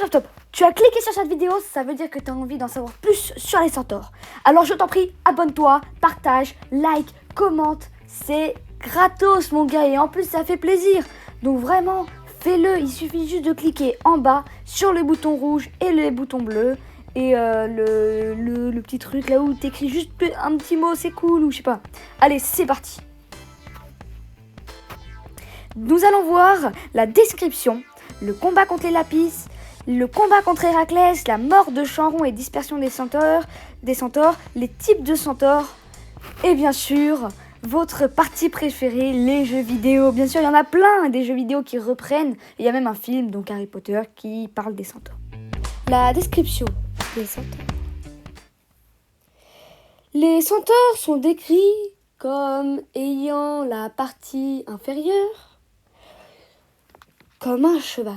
Top. Tu as cliqué sur cette vidéo, ça veut dire que tu as envie d'en savoir plus sur les centaures. Alors je t'en prie, abonne-toi, partage, like, commente. C'est gratos mon gars et en plus ça fait plaisir. Donc vraiment, fais-le, il suffit juste de cliquer en bas sur le bouton rouge et le bouton bleu. Et le petit truc là où t'écris juste un petit mot, c'est cool ou je sais pas. Allez, c'est parti. Nous allons voir la description, le combat contre les lapis, le combat contre Héraclès, la mort de Charon et dispersion des centaures, les types de centaures et bien sûr votre partie préférée, les jeux vidéo. Bien sûr, il y en a plein des jeux vidéo qui reprennent. Il y a même un film, donc Harry Potter, qui parle des centaures. La description des centaures. Les centaures sont décrits comme ayant la partie inférieure comme un cheval.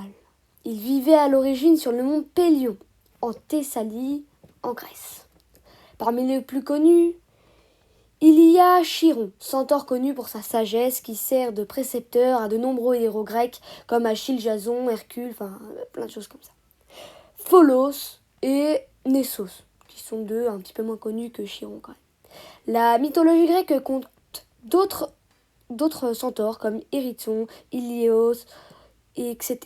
Ils vivaient à l'origine sur le mont Pélion, en Thessalie, en Grèce. Parmi les plus connus, il y a Chiron, centaure connu pour sa sagesse qui sert de précepteur à de nombreux héros grecs comme Achille, Jason, Hercule, enfin plein de choses comme ça. Pholos et Nessos, qui sont deux un petit peu moins connus que Chiron quand même. La mythologie grecque compte d'autres centaures comme Hérisson, Ilios, etc.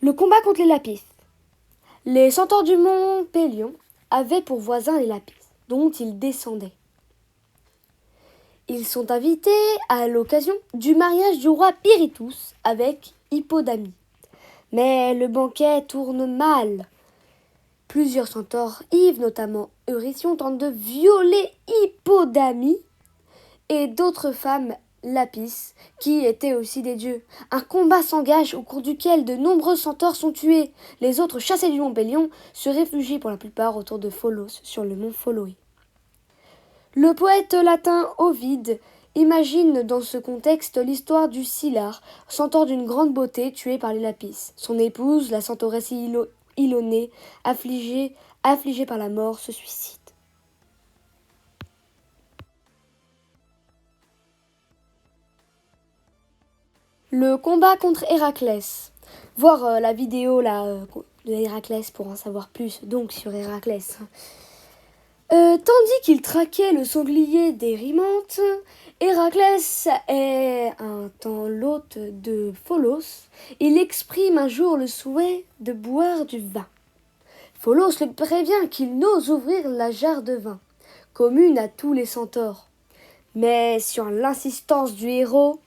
Le combat contre les lapis. Les centaures du mont Pélion avaient pour voisins les lapis, dont ils descendaient. Ils sont invités à l'occasion du mariage du roi Pirithous avec Hippodamie. Mais le banquet tourne mal. Plusieurs centaures, Yves notamment Eurytion, tentent de violer Hippodamie et d'autres femmes Lapis, qui étaient aussi des dieux. Un combat s'engage au cours duquel de nombreux centaures sont tués. Les autres, chassés du mont Pélion, se réfugient pour la plupart autour de Pholos, sur le mont Pholoé. Le poète latin Ovide imagine dans ce contexte l'histoire du Scylla, centaure d'une grande beauté tué par les Lapis. Son épouse, la centauresse Ilonée, affligée par la mort, se suicide. Le combat contre Héraclès. Voir la vidéo de Héraclès pour en savoir plus, donc sur Héraclès. Tandis qu'il traquait le sanglier d'Érymanthe, Héraclès est un temps l'hôte de Pholos. Il exprime un jour le souhait de boire du vin. Pholos le prévient qu'il n'ose ouvrir la jarre de vin, commune à tous les centaures. Mais sur l'insistance du héros,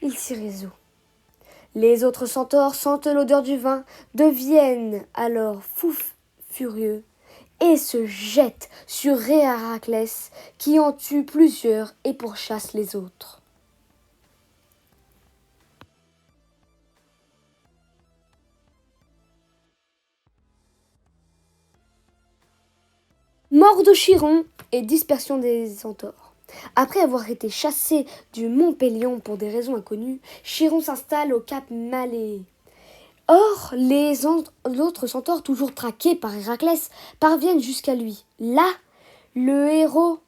il s'y résout. Les autres centaures sentent l'odeur du vin, deviennent alors furieux et se jettent sur Héraclès qui en tue plusieurs et pourchasse les autres. Mort de Chiron et dispersion des centaures. Après avoir été chassé du mont Pélion pour des raisons inconnues, Chiron s'installe au cap Malée. Or, les autres centaures, toujours traqués par Héraclès, parviennent jusqu'à lui. Là, le héros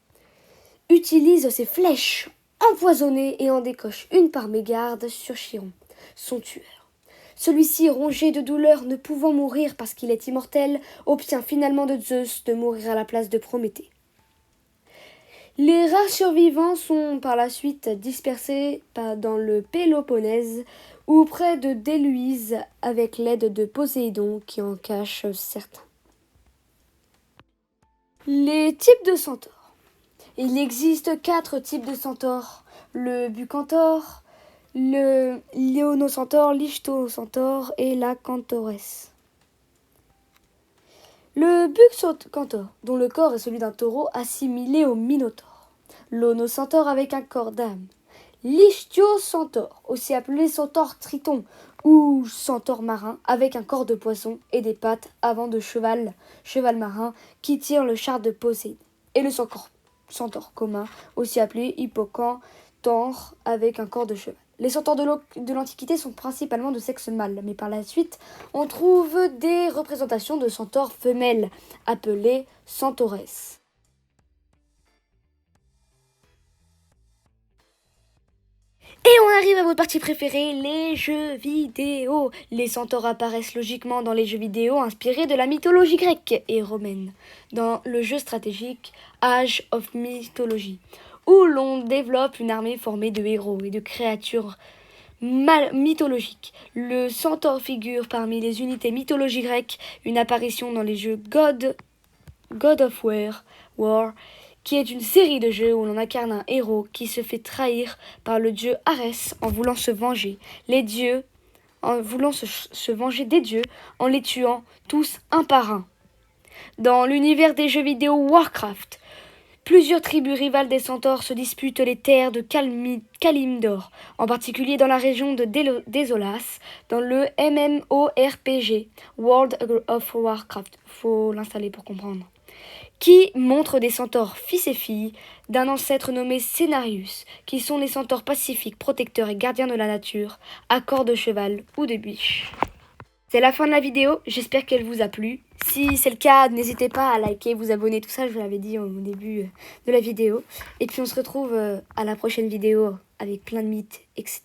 utilise ses flèches empoisonnées et en décoche une par mégarde sur Chiron, son tueur. Celui-ci, rongé de douleur, ne pouvant mourir parce qu'il est immortel, obtient finalement de Zeus de mourir à la place de Prométhée. Les rares survivants sont par la suite dispersés dans le Péloponnèse ou près de Déluise avec l'aide de Poséidon qui en cache certains. Les types de centaures. Il existe 4 types de centaures. Le bucentaure, le léonocentaure, l'ichtocentaure et la cantoresse. Le bucentaure, dont le corps est celui d'un taureau assimilé au minotaure. L'onocentaure avec un corps d'âme. L'ichthyocentaure, aussi appelé centaure triton ou centaure marin, avec un corps de poisson et des pattes avant de cheval marin qui tire le char de Poséidon. Et le centaure commun, aussi appelé hippocantaure, avec un corps de cheval. Les centaures de l'Antiquité sont principalement de sexe mâle, mais par la suite, on trouve des représentations de centaures femelles, appelées centauresses. arrive à votre partie préférée, les jeux vidéo. Les centaures apparaissent logiquement dans les jeux vidéo inspirés de la mythologie grecque et romaine, dans le jeu stratégique Age of Mythology, où l'on développe une armée formée de héros et de créatures mythologiques. Le centaure figure parmi les unités mythologie grecque, une apparition dans les jeux God of War, qui est une série de jeux où l'on incarne un héros qui se fait trahir par le dieu Arès en voulant se venger se venger des dieux en les tuant tous un par un. Dans l'univers des jeux vidéo Warcraft, plusieurs tribus rivales des centaures se disputent les terres de Kalimdor, en particulier dans la région de Désolas, dans le MMORPG World of Warcraft. Faut l'installer pour comprendre. Qui montre des centaures fils et filles d'un ancêtre nommé Cenarius, qui sont les centaures pacifiques, protecteurs et gardiens de la nature, à corps de cheval ou de biche. C'est la fin de la vidéo, j'espère qu'elle vous a plu. Si c'est le cas, n'hésitez pas à liker, vous abonner, tout ça, je vous l'avais dit au début de la vidéo. Et puis on se retrouve à la prochaine vidéo avec plein de mythes, etc.